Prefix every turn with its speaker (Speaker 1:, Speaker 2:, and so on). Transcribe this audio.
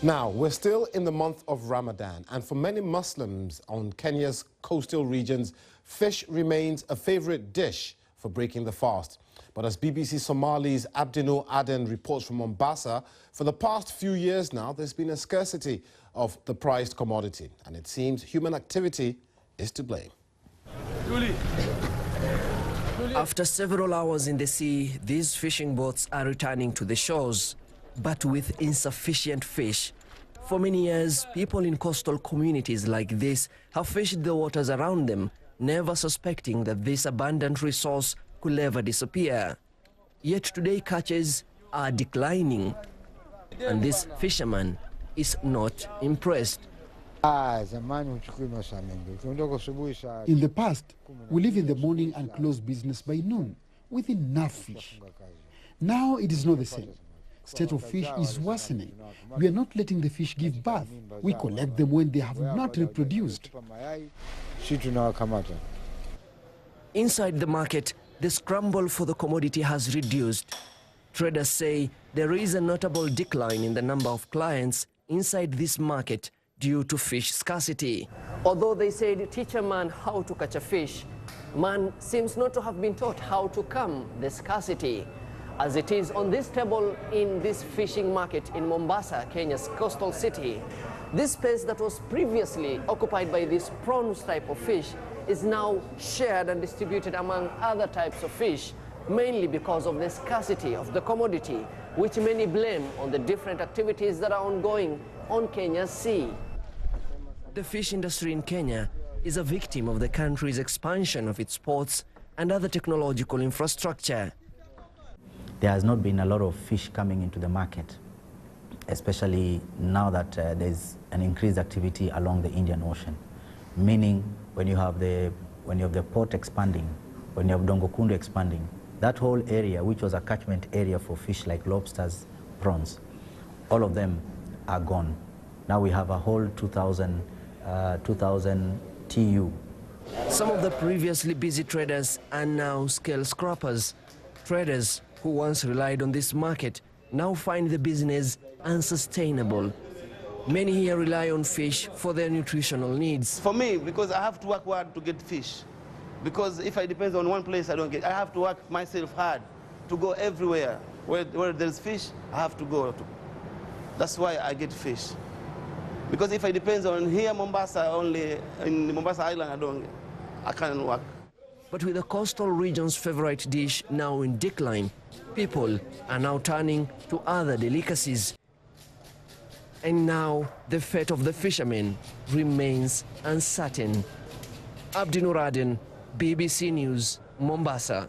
Speaker 1: Now, we're still in the month of Ramadan, and for many Muslims on Kenya's coastal regions, fish remains a favorite dish for breaking the fast. But as BBC Somali's Abdinur Aden reports from Mombasa, for the past few years now, there's been a scarcity of the prized commodity, and it seems human activity is to blame.
Speaker 2: After several hours in the sea, these fishing boats are returning to the shores, but with insufficient fish. For many years, people in coastal communities like this have fished the waters around them, never suspecting that this abundant resource could ever disappear. Yet today catches are declining, and this fisherman is not impressed.
Speaker 3: In
Speaker 4: the past, we leave in the morning and close business by noon with enough fish. Now it is not the same. State of fish is worsening. We are not letting the fish give birth. We collect them when they have not reproduced.
Speaker 2: Inside the market, the scramble for the commodity has reduced. Traders say there is a notable decline in the number of clients inside this market due to fish scarcity. Although they said teach a man how to catch a fish, man seems not to have been taught how to calm the scarcity. As it is on this table in this fishing market in Mombasa, Kenya's coastal city, this space that was previously occupied by this prawns type of fish is now shared and distributed among other types of fish, mainly because of the scarcity of the commodity, which many blame on the different activities that are ongoing on Kenya's sea. The fish industry in Kenya is a victim of the country's expansion of its ports and other technological infrastructure.
Speaker 5: There has not been a lot of fish coming into the market, especially now that there's an increased activity along the Indian Ocean. Meaning, when you have the port expanding, when you have Dongokundu expanding, that whole area, which was a catchment area for fish like lobsters, prawns, all of them are gone. Now we have a whole 2,000 TU.
Speaker 2: Some of the previously busy traders are now scale scrappers. Traders who once relied on this market now find the business unsustainable. Many here rely on fish for their nutritional needs.
Speaker 6: For me, because I have to work hard to get fish. Because if I depend on one place, I don't get. I have to work myself hard to go everywhere. Where there's fish, I have to go to. That's why I get fish. Because if I depend on here, Mombasa, only in Mombasa Island, I can't work.
Speaker 2: But with the coastal region's favorite dish now in decline, people are now turning to other delicacies. And now the fate of the fishermen remains uncertain. Abdinur Aden, BBC News, Mombasa.